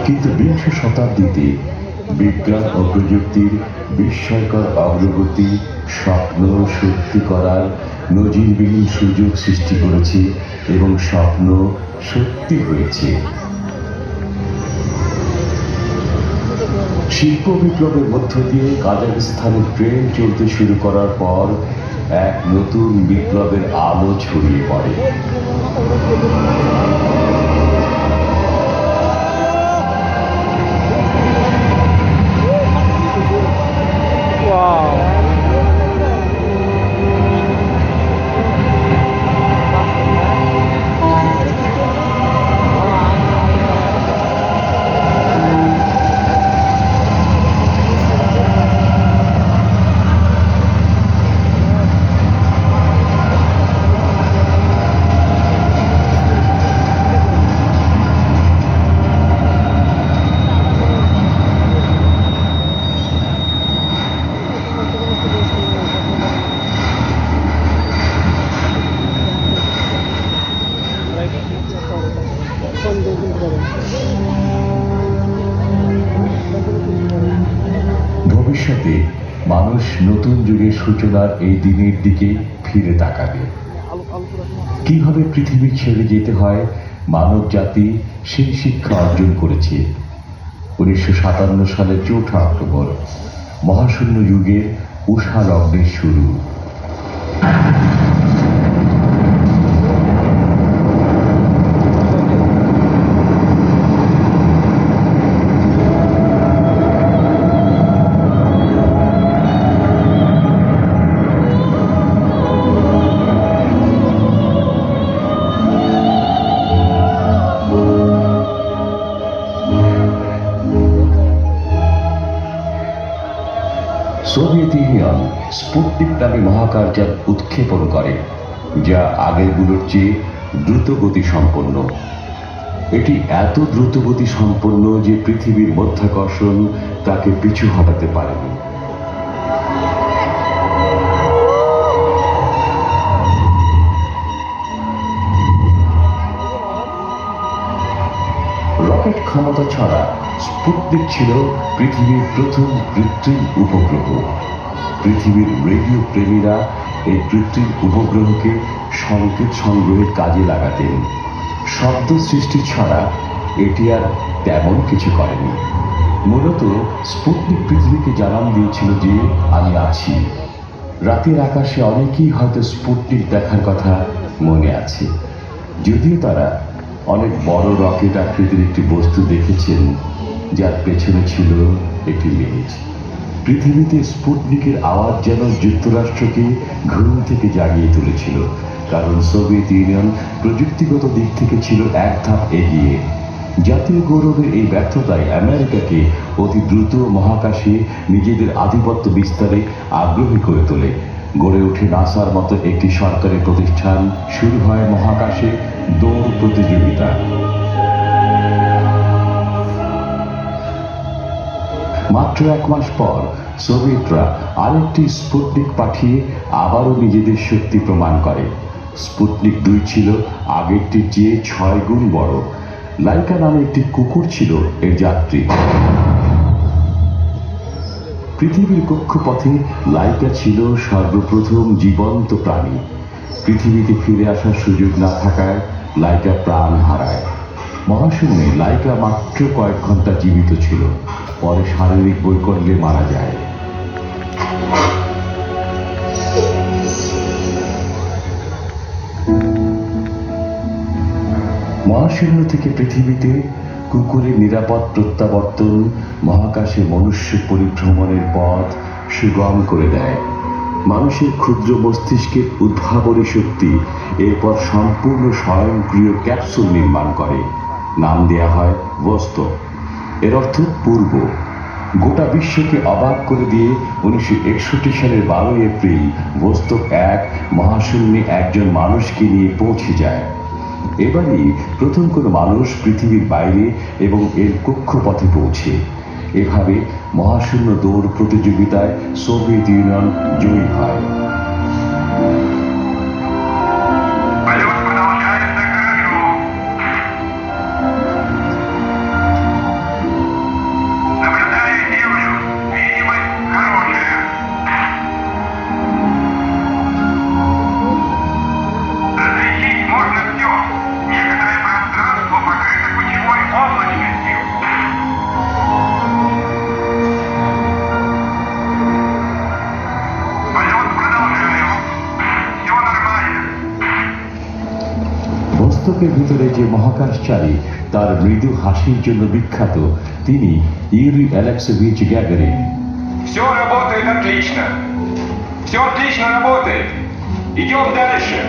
কিন্তু বিংশ শতাব্দীতে বিজ্ঞান ও প্রযুক্তির বিস্ময়কর অগ্রগতি স্বপ্ন সত্যি করার নজিরবিহীন সুযোগ সৃষ্টি করেছে এবং স্বপ্ন সত্যি হয়েছে। শিল্প বিপ্লবের মধ্য দিয়ে কাজাখস্তানের ট্রেন চলতে শুরু করার পর এক নতুন বিপ্লবের আলো ছড়িয়ে পড়ে। ভবিষ্যতে মানুষ নতুন যুগের সূচনার এই দিনের দিকে ফিরে তাকাবে। কিভাবে পৃথিবী ছেড়ে যেতে হয় মানব জাতি সেই শিক্ষা অর্জন করেছে। 1957 সালের 4 অক্টোবর মহাশূন্য যুগের উষা লগ্নের শুরু। সোভিয়েত ইউনিয়ন স্পুটনিক নামে মহাকাশযান উৎক্ষেপণ করে, যা আগেরগুলোর চেয়ে দ্রুতগতি সম্পন্ন। এটি এত দ্রুতগতি সম্পন্ন যে পৃথিবীর মাধ্যাকর্ষণ তাকে পিছু হটাতে পারেনি। রকেট ক্ষমতা ছাড়া স্পুটনিক ছিল পৃথিবীর প্রথম কৃত্রিম উপগ্রহ। পৃথিবীর রেডিও প্রেমীরা এই কৃত্রিম উপগ্রহকে সংকেত সংগ্রহের কাজে লাগাতেন। শব্দ সৃষ্টি ছাড়া এটি আর তেমন কিছু করেনি। মূলত স্পুটনিক পৃথিবীকে জানান দিয়েছিল যে আমি আছি। রাতের আকাশে অনেকেই হয়তো স্পুটনিক দেখার কথা মনে আছে, যদিও তারা অনেক বড় রকেট আকৃতির একটি বস্তু দেখেছেন যার পেছনে ছিল একটি লেজ। পৃথিবীতে স্পুটনিকের আওয়াজ যেন যুক্তরাষ্ট্রকে ঘুম থেকে জাগিয়ে তুলেছিল, কারণ সোভিয়েত ইউনিয়ন প্রযুক্তিগত দিক থেকে ছিল এক ধাপ এগিয়ে। জাতীয় গৌরবের এই ব্যর্থতায় আমেরিকাকে অতি দ্রুত মহাকাশে নিজেদের আধিপত্য বিস্তারে আগ্রহী করে তোলে। গড়ে ওঠে নাসার মতো একটি সরকারি প্রতিষ্ঠান, শুরু হয় মহাকাশে দৌড় প্রতিযোগিতা। মাত্র 1 মাস পর সোভিয়েতরা আরেকটি স্পুটনিক পাঠিয়ে আবারও নিজেদের শক্তি প্রমাণ করে। স্পুটনিক 2 ছিল আগেরটির চেয়ে 6 গুণ বড়। লাইকা নামে একটি কুকুর ছিল এর যাত্রী। পৃথিবীর কক্ষপথে লাইকা ছিল সর্বপ্রথম জীবন্ত প্রাণী। পৃথিবীতে ফিরে আসার সুযোগ না থাকায় লাইকা প্রাণ হারায়। মহাশূন্যে লাইকা মাত্র কয়েক ঘন্টা জীবিত ছিল, পরে শারীরিক বৈকল্যে মারা যায়। মহাশূন্য থেকে পৃথিবীতে কুকুরের নিরাপদ প্রত্যাবর্তন মহাকাশে মনুষ্য পরিভ্রমণের পথ সুগম করে দেয়। মানুষের ক্ষুদ্র মস্তিষ্কের উদ্ভাবনী শক্তি এরপর সম্পূর্ণ স্বয়ংক্রিয় ক্যাপসুল নির্মাণ করে। নাম দেয়া হয় ভোস্তক। এর অর্থ পূর্ব। গোটা বিশ্বকে অবাক করে দিয়ে 1961 সালের 12 এপ্রিল ভোস্তক 1 মহাশূন্যে একজন মানুষকে নিয়ে পৌঁছে যায়। এবারই প্রথম কোনো মানুষ পৃথিবীর বাইরে এবং এর কক্ষপথে পৌঁছে। এভাবে মহাশূন্য দৌড় প্রতিযোগিতায় সোভিয়েত ইউনিয়ন জয়ী হয়। পুস্তকের ভিতরে যে মহাকাশচারী তার মৃদু হাসির জন্য বিখ্যাত, তিনি ইউরি অ্যালেক্সেভিচ গ্যাগারিন। Все работает отлично. Все отлично работает. Идем дальше.